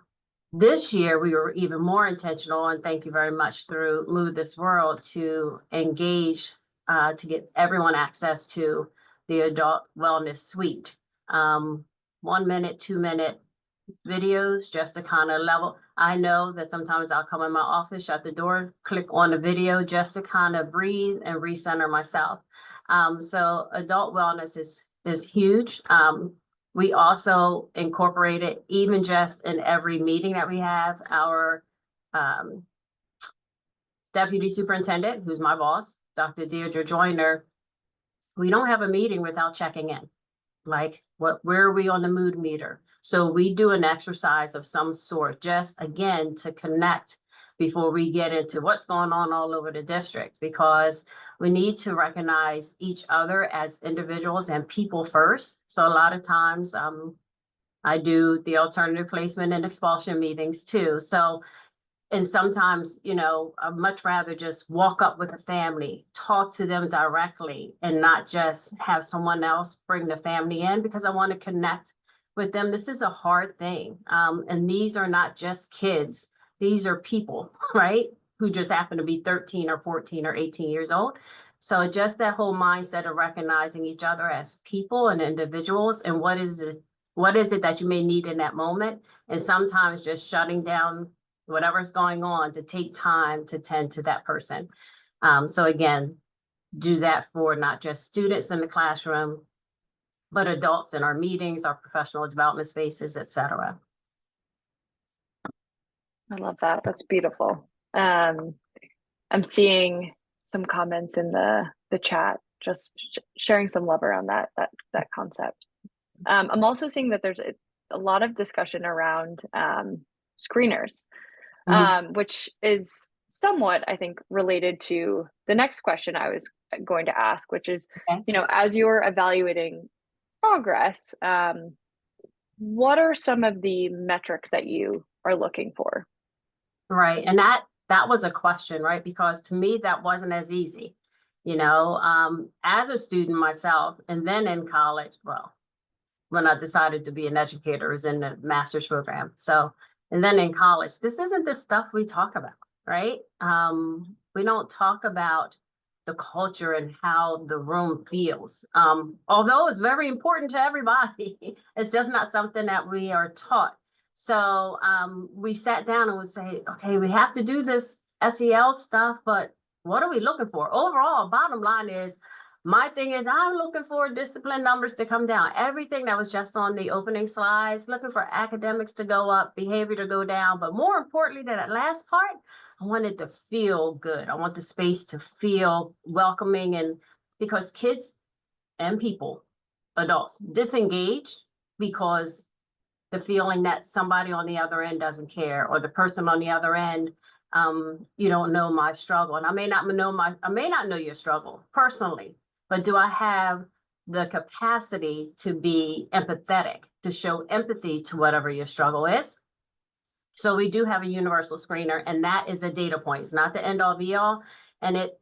this year, we were even more intentional, and thank you very much through Move This World to engage to get everyone access to the Adult Wellness Suite. 1 minute, 2 minute videos just to kind of level. I know that sometimes I'll come in my office, shut the door, click on the video just to kind of breathe and recenter myself. So adult wellness is huge. We also incorporated, even just in every meeting that we have, our deputy superintendent, who's my boss, Dr. Deirdre Joyner. We don't have a meeting without checking in. Like, where are we on the mood meter? So we do an exercise of some sort, just again, to connect before we get into what's going on all over the district, because we need to recognize each other as individuals and people first. So a lot of times I do the alternative placement and expulsion meetings too. So, and sometimes, you know, I'd much rather just walk up with a family, talk to them directly, and not just have someone else bring the family in, because I want to connect with them. This is a hard thing. And these are not just kids. These are people, right? Who just happen to be 13 or 14 or 18 years old. So just that whole mindset of recognizing each other as people and individuals, and what is it that you may need in that moment, and sometimes just shutting down whatever's going on to take time to tend to that person. So again, do that for not just students in the classroom, but adults in our meetings, our professional development spaces, et cetera. I love that. That's beautiful. I'm seeing some comments in the chat, just sharing some love around that concept. I'm also seeing that there's a lot of discussion around screeners, which is somewhat, I think, related to the next question I was going to ask, which is, you know, as you're evaluating progress, what are some of the metrics that you are looking for? Right. And that was a question, right? Because to me, that wasn't as easy, you know, as a student myself, and then in college, well, when I decided to be an educator, is in the master's program. So, and then in college, this isn't the stuff we talk about, right? We don't talk about the culture and how the room feels. Although it's very important to everybody, it's just not something that we are taught. So we sat down and would say, okay, we have to do this SEL stuff, but what are we looking for? Overall, bottom line is, my thing is, I'm looking for discipline numbers to come down. Everything that was just on the opening slides, looking for academics to go up, behavior to go down. But more importantly than that last part, I wanted to feel good. I want the space to feel welcoming, and because kids and people adults, disengaged because the feeling that somebody on the other end doesn't care, or the person on the other end, you don't know my struggle. And I may not know your struggle personally, but do I have the capacity to be empathetic, to show empathy to whatever your struggle is? So we do have a universal screener, and that is a data point. It's not the end all be all. And it,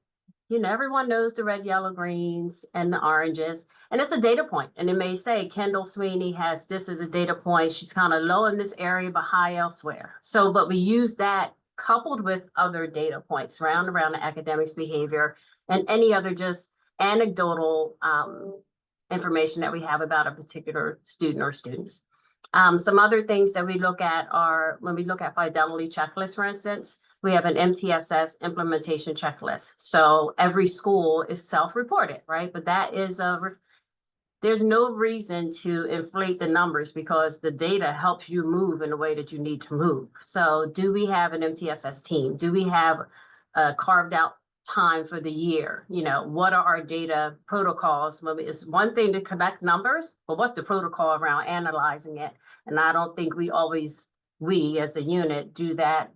everyone knows the red, yellow, greens, and the oranges, and it's a data point. And it may say Kendall Sweeney has this as a data point. She's kind of low in this area, but high elsewhere. So, but we use that coupled with other data points around the academics behavior and any other just anecdotal information that we have about a particular student or students. Some other things that we look at are, when we look at fidelity checklists, for instance, we have an MTSS implementation checklist. So every school is self-reported, right? But that is there's no reason to inflate the numbers because the data helps you move in the way that you need to move. So do we have an MTSS team? Do we have a carved out time for the year? What are our data protocols? Well, it's one thing to collect numbers, but what's the protocol around analyzing it? And I don't think we as a unit do that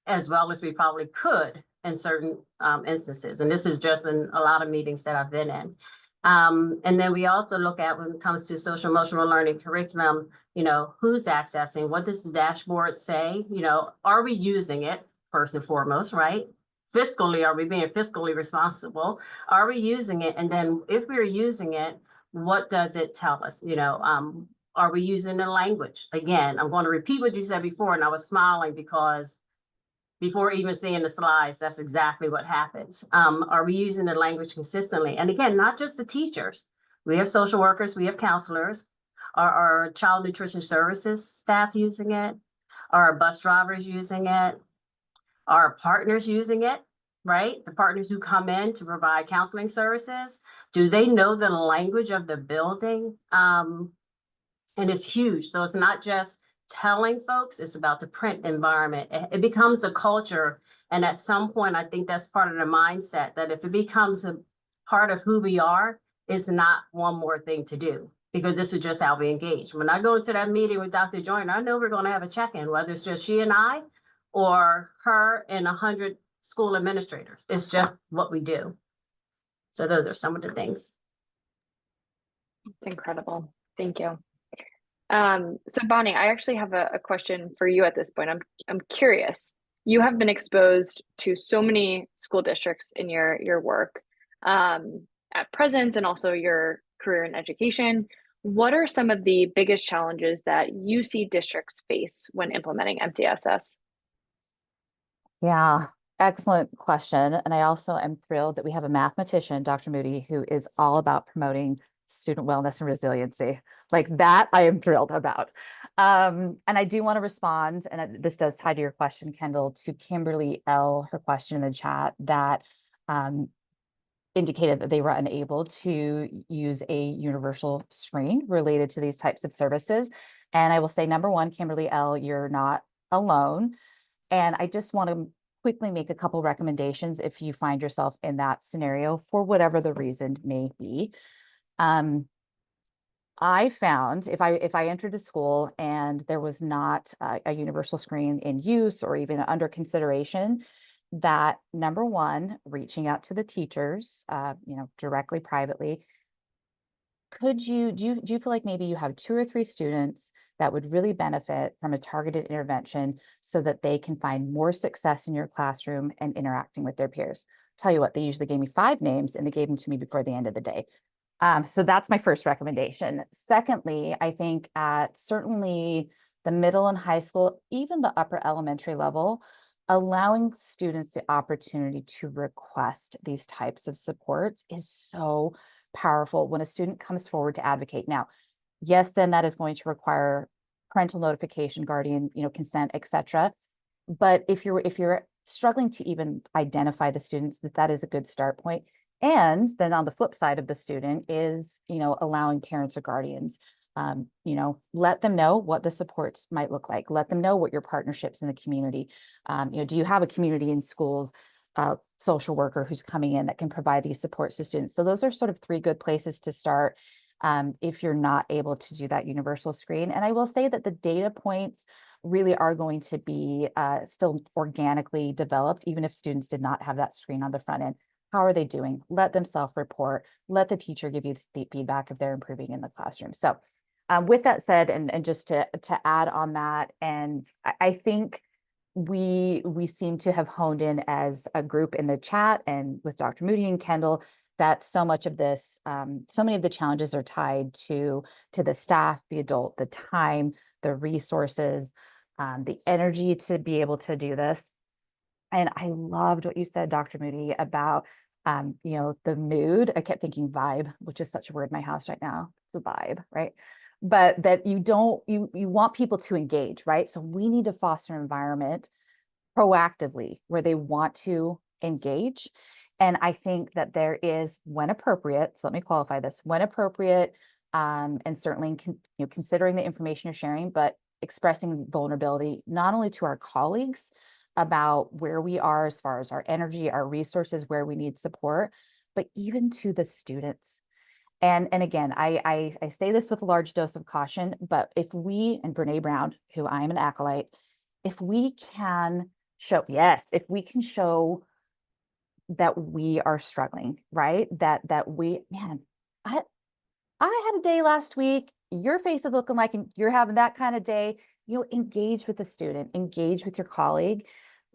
as well as we probably could in certain instances. And this is just in a lot of meetings that I've been in. And then we also look at, when it comes to social emotional learning curriculum, who's accessing, what does the dashboard say? Are we using it first and foremost, right? Fiscally, are we being fiscally responsible? Are we using it? And then if we're using it, what does it tell us? Are we using the language? Again, I'm going to repeat what you said before, and I was smiling because before even seeing the slides, that's exactly what happens. Are we using the language consistently? And again, not just the teachers. We have social workers, we have counselors. Are our child nutrition services staff using it? Are our bus drivers using it? Are our partners using it, right? The partners who come in to provide counseling services, do they know the language of the building? And it's huge. So it's not just telling folks, it's about the print environment. It becomes a culture. And at some point, I think that's part of the mindset, that if it becomes a part of who we are, it's not one more thing to do, because this is just how we engage. When I go into that meeting with Dr. Joyner, I know we're going to have a check-in, whether it's just she and I or her and 100 school administrators. It's just what we do. So those are some of the things. It's incredible. Thank you. So Bonnie, I actually have a question for you at this point. I'm curious. You have been exposed to so many school districts in your work at present, and also your career in education. What are some of the biggest challenges that you see districts face when implementing MTSS? Yeah, excellent question. And I also am thrilled that we have a mathematician, Dr. Moody, who is all about promoting student wellness and resiliency. Like that, I am thrilled about. And I do want to respond, and this does tie to your question, Kendall, to Kimberly L., her question in the chat that indicated that they were unable to use a universal screen related to these types of services. And I will say, number one, Kimberly L., you're not alone. And I just want to quickly make a couple recommendations if you find yourself in that scenario for whatever the reason may be. I found if I entered a school and there was not a universal screen in use or even under consideration, that number one, reaching out to the teachers, directly, privately. Do you feel like maybe you have 2 or 3 students that would really benefit from a targeted intervention so that they can find more success in your classroom and interacting with their peers? Tell you what, they usually gave me 5 names and they gave them to me before the end of the day. So that's my first recommendation. Secondly, I think at certainly the middle and high school, even the upper elementary level, allowing students the opportunity to request these types of supports is so powerful when a student comes forward to advocate. Now, yes, then that is going to require parental notification, guardian, consent, etc. But if you're struggling to even identify the students, that is a good start point. And then on the flip side of the student is, allowing parents or guardians, let them know what the supports might look like. Let them know what your partnerships in the community, do you have a community in schools, social worker who's coming in that can provide these supports to students? So those are sort of 3 good places to start. if you're not able to do that universal screen. And I will say that the data points really are going to be still organically developed, even if students did not have that screen on the front end. How are they doing? Let them self-report. Let the teacher give you the feedback if they're improving in the classroom. So with that said, and just to add on that, and I think we seem to have honed in as a group in the chat and with Dr. Moody and Kendall that so much of this, so many of the challenges are tied to the staff, the adult, the time, the resources, the energy to be able to do this. And I loved what you said, Dr. Moody, about the mood. I kept thinking vibe, which is such a word in my house right now. It's a vibe, right? But that you want people to engage, right? So we need to foster an environment proactively where they want to engage. And I think that there is, when appropriate, so let me qualify this, when appropriate, and certainly considering the information you're sharing, but expressing vulnerability, not only to our colleagues about where we are as far as our energy, our resources, where we need support, but even to the students. And again, I say this with a large dose of caution, but if we, and Brene Brown, who I am an acolyte, if we can show, if we can show that we are struggling, right? That we, man, I had a day last week, your face is looking like you're having that kind of day, engage with the student, engage with your colleague,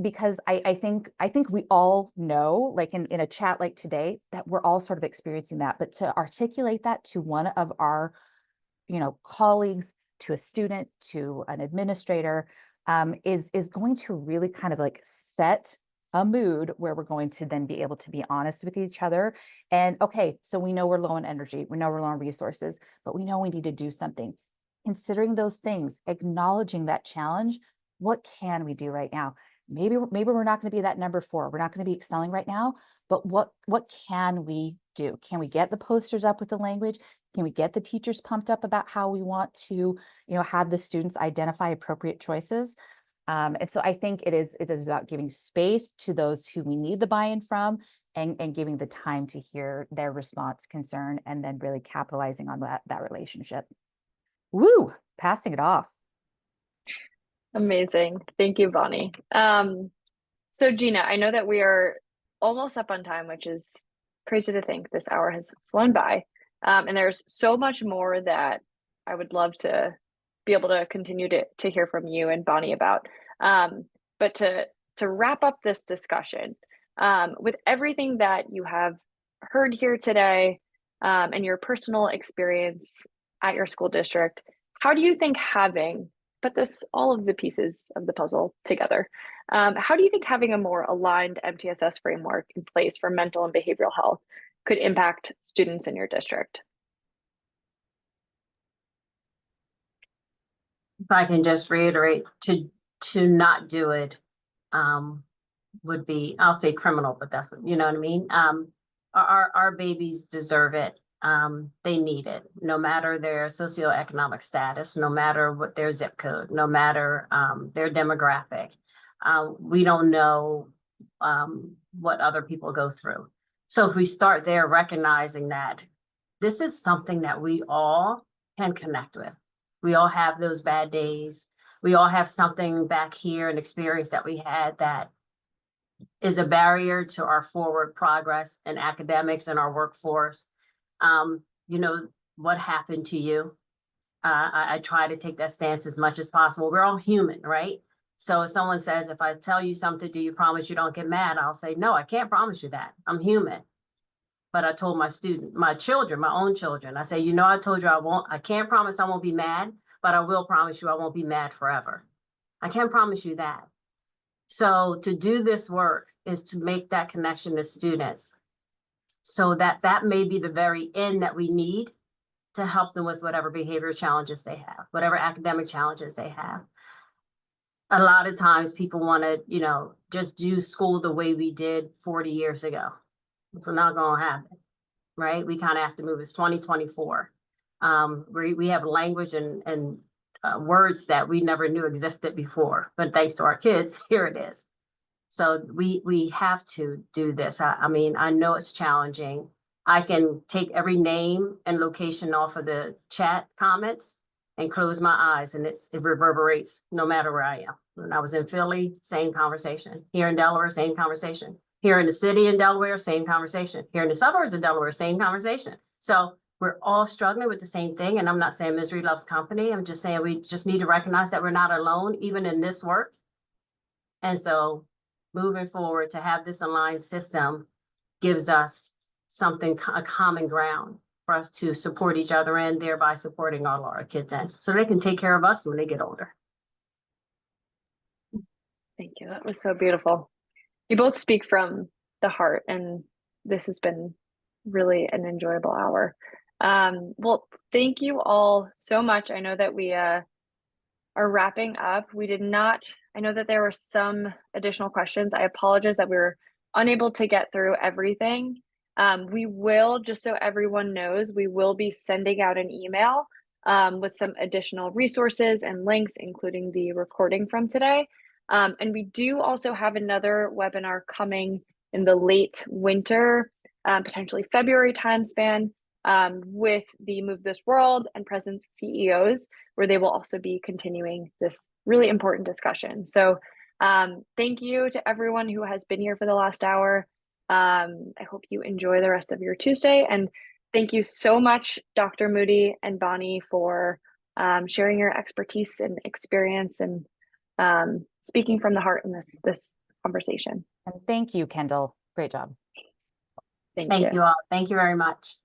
because I think we all know, like in a chat like today, that we're all sort of experiencing that, but to articulate that to one of our, colleagues, to a student, to an administrator, is going to really kind of like set a mood where we're going to then be able to be honest with each other. And okay, so we know we're low on energy, we know we're low on resources, but we know we need to do something. Considering those things, acknowledging that challenge, what can we do right now? Maybe we're not going to be that number 4. We're not going to be excelling right now, but what can we do? Can we get the posters up with the language? Can we get the teachers pumped up about how we want to, have the students identify appropriate choices? And so I think it is about giving space to those who we need the buy-in from, and giving the time to hear their response, concern, and then really capitalizing on that relationship. Woo, passing it off. Amazing. Thank you, Bonnie. So Gina, I know that we are almost up on time, which is crazy to think this hour has flown by. And there's so much more that I would love to be able to continue to hear from you and Bonnie about. But to wrap up this discussion, with everything that you have heard here today, and your personal experience at your school district, how do you think all of the pieces of the puzzle together, how do you think having a more aligned MTSS framework in place for mental and behavioral health could impact students in your district? If I can just reiterate, to not do it would be, I'll say criminal, but that's, you know what I mean? Our babies deserve it. They need it, no matter their socioeconomic status, no matter what their zip code, no matter their demographic. We don't know what other people go through. So if we start there, recognizing that this is something that we all can connect with. We all have those bad days. We all have something back here, an experience that we had that is a barrier to our forward progress in academics and our workforce. What happened to you? I try to take that stance as much as possible. We're all human, right? So if someone says, if I tell you something, do you promise you don't get mad? I'll say, no, I can't promise you that. I'm human. But I told my own children, I say, I told you I can't promise I won't be mad, but I will promise you I won't be mad forever. I can't promise you that. So to do this work is to make that connection to students, so that may be the very end that we need to help them with whatever behavior challenges they have, whatever academic challenges they have. A lot of times people want to, just do school the way we did 40 years ago. It's not going to happen, right? We kind of have to move. It's 2024. We have language and words that we never knew existed before, but thanks to our kids, here it is. So we have to do this. I mean, I know it's challenging. I can take every name and location off of the chat comments and close my eyes, and it reverberates no matter where I am. When I was in Philly, same conversation. Here in Delaware, same conversation. Here in the city in Delaware, same conversation. Here in the suburbs of Delaware, same conversation. So we're all struggling with the same thing. And I'm not saying misery loves company. I'm just saying we just need to recognize that we're not alone, even in this work. And so moving forward, to have this aligned system gives us something, a common ground for us to support each other in, thereby supporting all our kids in, so they can take care of us when they get older. Thank you. That was so beautiful. You both speak from the heart, and this has been really an enjoyable hour. Well, thank you all so much. I know that we are wrapping up. We did not, I know that there were some additional questions. I apologize that we were unable to get through everything. We will, just so everyone knows, we will be sending out an email with some additional resources and links, including the recording from today. And we do also have another webinar coming in the late winter, potentially February time span, with the Move This World and Presence CEOs, where they will also be continuing this really important discussion. So thank you to everyone who has been here for the last hour. I hope you enjoy the rest of your Tuesday. And thank you so much, Dr. Moody and Bonnie, for sharing your expertise and experience and speaking from the heart in this conversation. And thank you, Kendall. Great job. Thank Thank you. you all. Thank you very much.